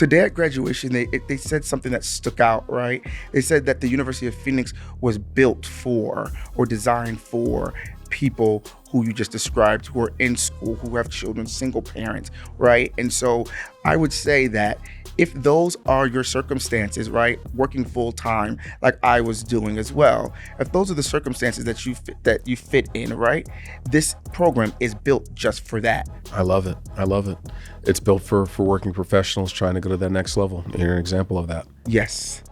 Today at graduation, they said something that stuck out, right? They said that the University of Phoenix was built for or designed for people who you just described, who are in school, who have children, single parents, right? And so I would say that if those are your circumstances, right, working full time like I was doing as well, if those are the circumstances that you fit in, right, this program is built just for that. I love it. I love it. It's built for working professionals trying to go to that next level. You're an example of that. Yes.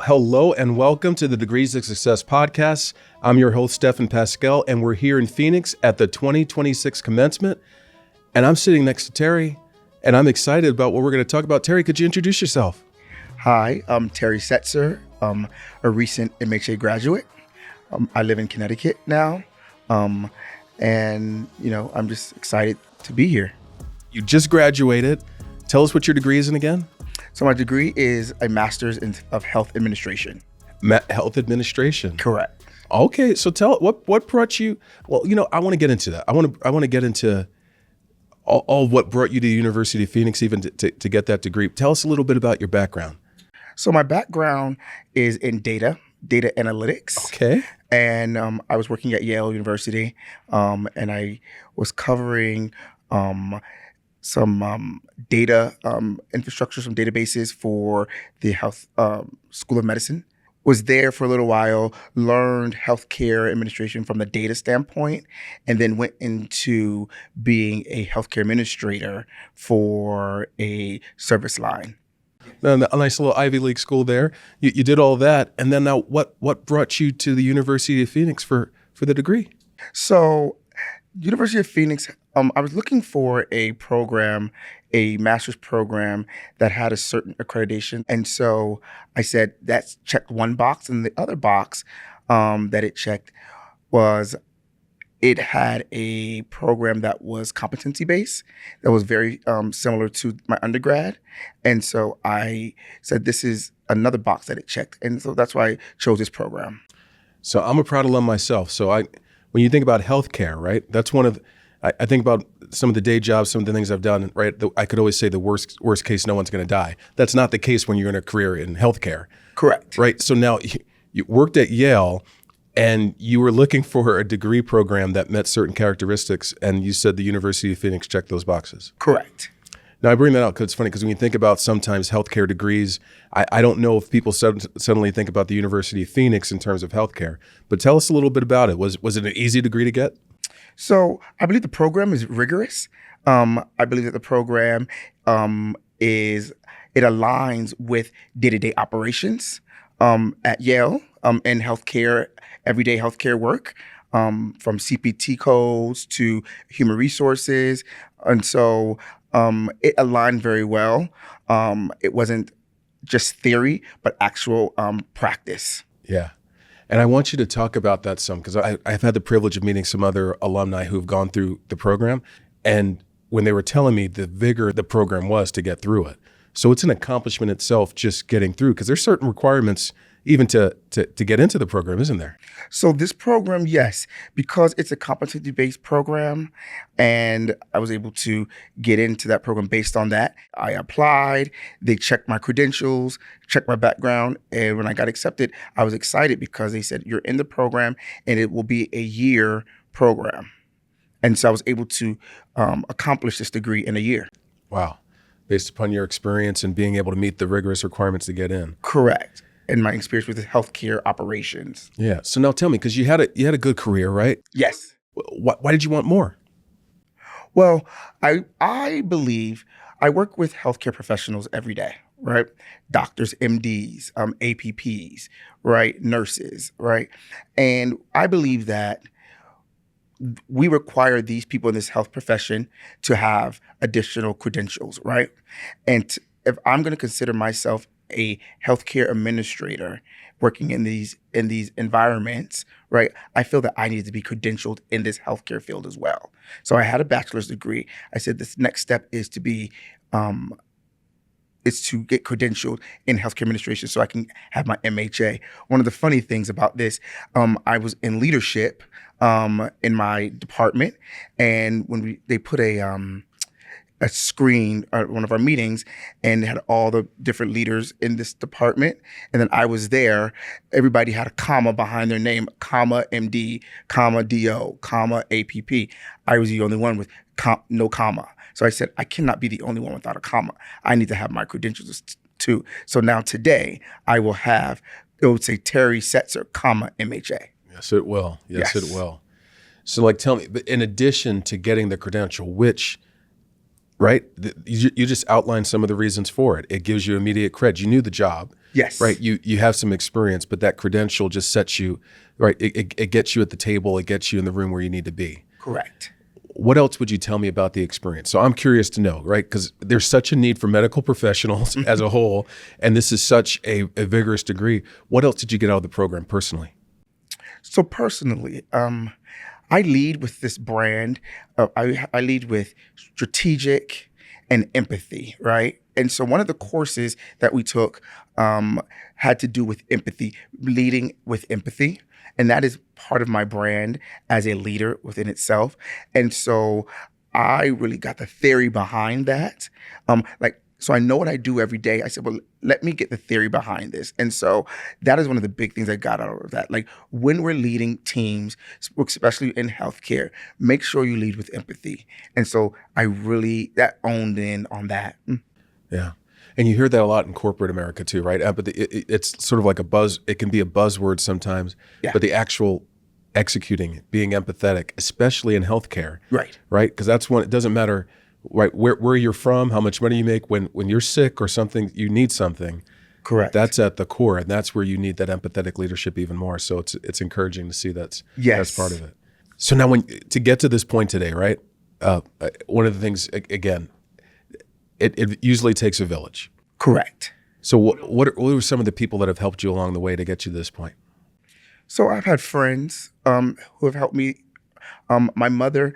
Hello and welcome to the Degrees of Success podcast. I'm your host, Stephan Pascal, and we're here in Phoenix at the 2026 Commencement. And I'm sitting next to Terry, and I'm excited about what we're going to talk about. Terry, could you introduce yourself? Hi, I'm Terry Setzer, a recent MHA graduate. I live in Connecticut now, and I'm just excited to be here. You just graduated. Tell us what your degree is in again. So my degree is a master's of health administration. Health administration. Correct. Okay, so tell what brought you. Well, I want to get into that. I want to get into all what brought you to the University of Phoenix, even to get that degree. Tell us a little bit about your background. So my background is in data analytics. Okay. And I was working at Yale University, and I was covering some data infrastructure, some databases for the health School of Medicine. Was there for a little while, learned healthcare administration from the data standpoint, and then went into being a healthcare administrator for a service line. A nice little Ivy League school there. You did all that, and then now what brought you to the University of Phoenix for the degree? So, University of Phoenix, I was looking for a program, a master's program that had a certain accreditation. And so I said, that's checked one box. And the other box that it checked was it had a program that was competency-based, that was very similar to my undergrad. And so I said, this is another box that it checked. And so that's why I chose this program. So I'm a proud alum myself. So when you think about healthcare, right, that's one of I think about some of the day jobs, some of the things I've done, right? I could always say the worst case, no one's going to die. That's not the case when you're in a career in healthcare. Correct. Right. So now you worked at Yale and you were looking for a degree program that met certain characteristics, and you said the University of Phoenix checked those boxes. Correct. Now, I bring that up because it's funny, because when you think about sometimes healthcare degrees, I don't know if people suddenly think about the University of Phoenix in terms of healthcare, but tell us a little bit about it. Was it an easy degree to get? So I believe the program is rigorous. I believe that the program it aligns with day-to-day operations at Yale in healthcare, everyday healthcare work, from CPT codes to human resources. And so it aligned very well. It wasn't just theory, but actual practice. Yeah. And I want you to talk about that some, because I've had the privilege of meeting some other alumni who've gone through the program. And when they were telling me the vigor the program was to get through it. So it's an accomplishment itself just getting through, because there's certain requirements even to get into the program, isn't there? So this program, yes, because it's a competency-based program, and I was able to get into that program based on that. I applied, they checked my credentials, checked my background, and when I got accepted, I was excited because they said, you're in the program, and it will be a year program. And so I was able to accomplish this degree in a year. Wow. Based upon your experience and being able to meet the rigorous requirements to get in. Correct. And my experience with healthcare operations. Yeah. So now tell me, because you had a good career, right? Yes. Why did you want more? Well, I believe I work with healthcare professionals every day, right? Doctors, MDs, APPs, right? Nurses, right? And I believe that we require these people in this health profession to have additional credentials, right? And if I'm going to consider myself a healthcare administrator working in these environments, right, I feel that I need to be credentialed in this healthcare field as well. So I had a bachelor's degree. I said this next step is to be is to get credentialed in healthcare administration so I can have my MHA. One of the funny things about this, I was in leadership in my department, and when they put a screen at one of our meetings and had all the different leaders in this department. And then I was there. Everybody had a comma behind their name, comma MD, comma DO, comma APP. I was the only one with no comma. So I said, I cannot be the only one without a comma. I need to have my credentials too. So now today I will have, it would say Terry Setzer, comma MHA. Yes, it will. Yes, it will. So like, tell me, but in addition to getting the credential, which, right, you just outlined some of the reasons for it. It gives you immediate cred. You knew the job. Yes. Right. You have some experience, but that credential just sets you, right, it gets you at the table. It gets you in the room where you need to be. Correct. What else would you tell me about the experience? So I'm curious to know, right? Because there's such a need for medical professionals as a whole, and this is such a vigorous degree. What else did you get out of the program personally? So personally, I lead with this brand. I lead with strategic and empathy, right? And so one of the courses that we took had to do with empathy, leading with empathy. And that is part of my brand as a leader within itself. And so I really got the theory behind that. So I know what I do every day. I said, well, let me get the theory behind this. And so that is one of the big things I got out of that. Like when we're leading teams, especially in healthcare, make sure you lead with empathy. And so that owned in on that. Yeah. And you hear that a lot in corporate America too, right? But it's sort of like a buzz. It can be a buzzword sometimes, but the actual executing, being empathetic, especially in healthcare, right? Because that's when it doesn't matter, right? Where you're from, how much money you make, when you're sick or something, you need something. Correct. That's at the core, and that's where you need that empathetic leadership even more. So it's encouraging to see that's part of it. So now, to get to this point today, right? One of the things again. It usually takes a village. Correct. So what are some of the people that have helped you along the way to get you to this point? So I've had friends who have helped me. My mother,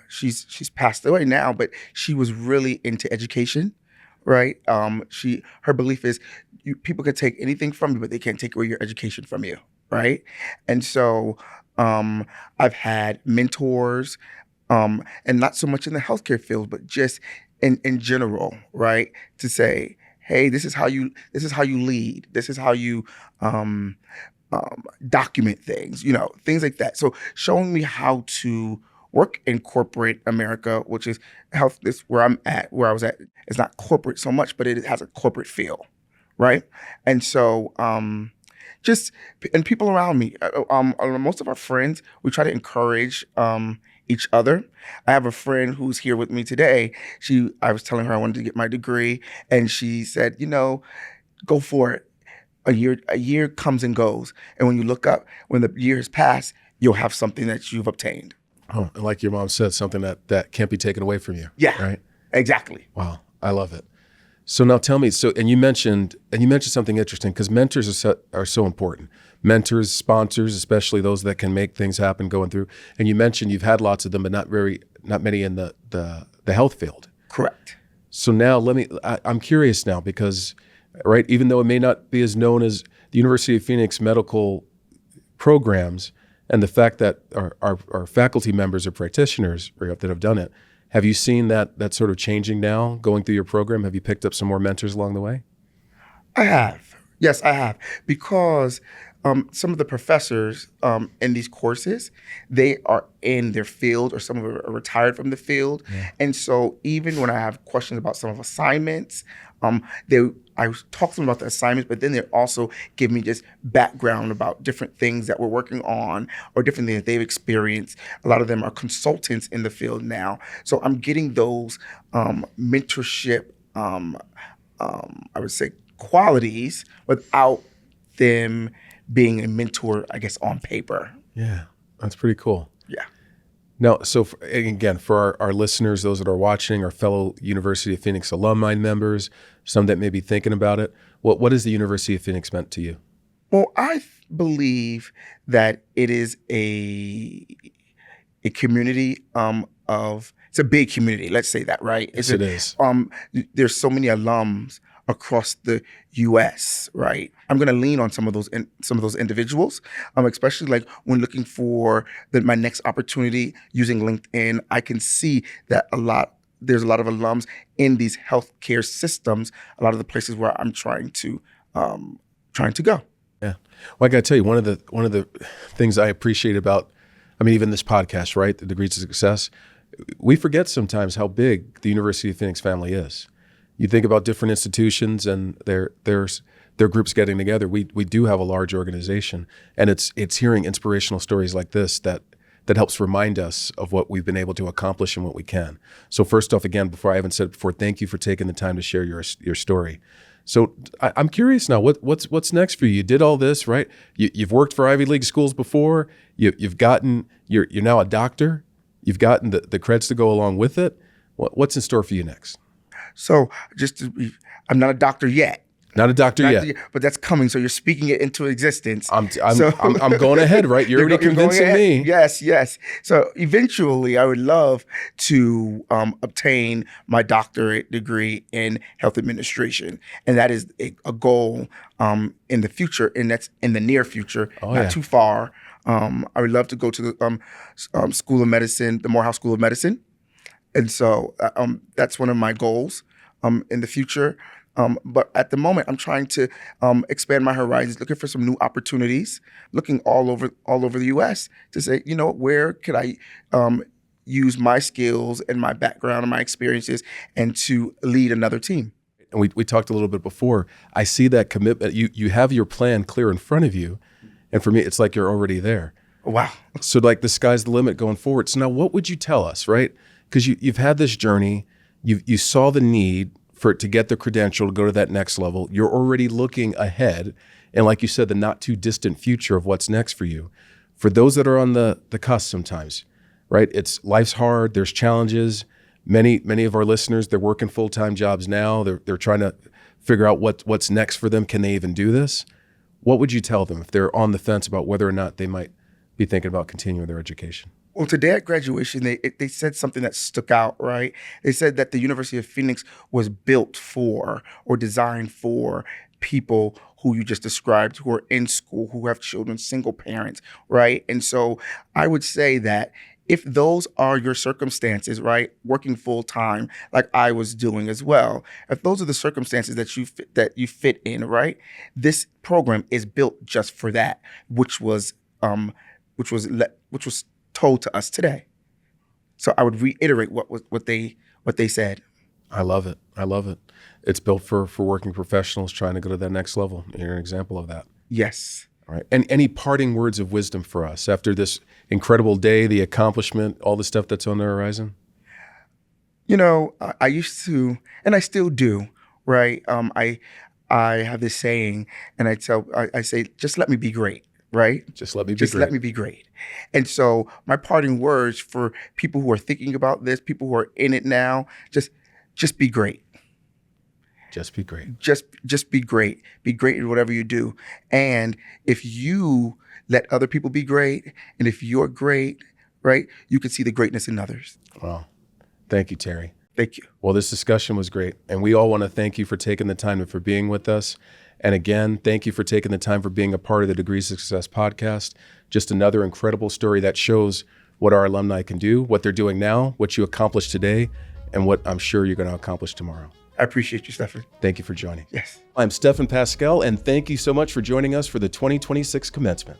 she's passed away now, but she was really into education, right? Her belief is people can take anything from you, but they can't take away your education from you, right? And so I've had mentors, and not so much in the healthcare field, but just in general, right? To say, hey, this is how you lead. This is how you document things, things like that. So showing me how to work in corporate America, which is health, this where I was at, it's not corporate so much, but it has a corporate feel, right? And so and people around me, most of our friends, we try to encourage each other. I have a friend who's here with me today. I was telling her I wanted to get my degree, and she said, go for it. A year comes and goes, and when you look up, when the year has passed, you'll have something that you've obtained. Oh, and like your mom said, something that can't be taken away from you. Yeah, right. Exactly. Wow, I love it. So now tell me. So and you mentioned something interesting because mentors are so important. Mentors, sponsors, especially those that can make things happen going through. And you mentioned you've had lots of them, but not many in the health field. Correct. So now I'm curious now because, right, even though it may not be as known as the University of Phoenix medical programs, and the fact that our faculty members are practitioners that have done it, have you seen that sort of changing now going through your program? Have you picked up some more mentors along the way? I have. Yes, I have. Because some of the professors in these courses, they are in their field, or some of them are retired from the field. Yeah. And so even when I have questions about some of assignments, I talk to them about the assignments, but then they also give me just background about different things that we're working on or different things that they've experienced. A lot of them are consultants in the field now. So I'm getting those mentorship, I would say, qualities without them being a mentor, I guess, on paper. Yeah, that's pretty cool. Yeah. Now, so again, for our listeners, those that are watching, our fellow University of Phoenix alumni members, some that may be thinking about it, what has the University of Phoenix meant to you? Well, I believe that it is a community of It's a big community. Let's say that, right? Yes, it is. There's so many alums across the U.S., right? I'm going to lean on some of those individuals, especially like when looking for my next opportunity using LinkedIn. I can see that there's a lot of alums in these healthcare systems, a lot of the places where I'm trying to go. Yeah. Well, I got to tell you, one of the things I appreciate about, even this podcast, right? The Degrees of Success. We forget sometimes how big the University of Phoenix family is. You think about different institutions and their groups getting together. We do have a large organization, and it's hearing inspirational stories like this that helps remind us of what we've been able to accomplish and what we can. So first off, again, before I haven't said it before, thank you for taking the time to share your story. So I'm curious now, what's next for you? You did all this, right? You've worked for Ivy League schools before. You're now a doctor. You've gotten the creds to go along with it. What's in store for you next? So I'm not a doctor yet. Not a doctor yet, but that's coming. So you're speaking it into existence. I'm going ahead, right? You're already convincing me. Yes. So eventually, I would love to obtain my doctorate degree in health administration, and that is a goal in the future, and that's in the near future, not too far. I would love to go to the School of Medicine, the Morehouse School of Medicine, and so that's one of my goals in the future. But at the moment, I'm trying to expand my horizons, looking for some new opportunities, looking all over the U.S. to say, where could I use my skills and my background and my experiences and to lead another team. And we talked a little bit before. I see that commitment. You have your plan clear in front of you. And for me, it's like you're already there. Wow. So like the sky's the limit going forward. So now what would you tell us, right? Because you've had this journey. You saw the need for it to get the credential to go to that next level. You're already looking ahead. And like you said, the not too distant future of what's next for you. For those that are on the cusp sometimes, right? Life's hard. There's challenges. Many of our listeners, they're working full-time jobs now. They're trying to figure out what's next for them. Can they even do this? What would you tell them if they're on the fence about whether or not they might be thinking about continuing their education? Well, today at graduation, they said something that stuck out, right? They said that the University of Phoenix was built for or designed for people who you just described, who are in school, who have children, single parents, right? And so I would say that if those are your circumstances, right, working full time like I was doing as well, if those are the circumstances that you fit in, right, this program is built just for that, which was told to us today. So I would reiterate what they said. I love it. It's built for working professionals trying to go to that next level. You're an example of that. Yes. All right. And any parting words of wisdom for us after this incredible day, the accomplishment, all the stuff that's on the horizon? I used to, and I still do, right? I have this saying, and I say, just let me be great, right? Just let me be great. Let me be great. And so my parting words for people who are thinking about this, people who are in it now, just be great. Just be great. Just be great. Be great in whatever you do. And if you let other people be great, and if you're great, right, you can see the greatness in others. Wow. Thank you, Terry. Thank you. Well, this discussion was great. And we all want to thank you for taking the time and for being with us. And again, thank you for taking the time for being a part of the Degrees of Success podcast. Just another incredible story that shows what our alumni can do, what they're doing now, what you accomplished today, and what I'm sure you're going to accomplish tomorrow. I appreciate you, Stephan. Thank you for joining. Yes. I'm Stephan Pascal, and thank you so much for joining us for the 2026 Commencement.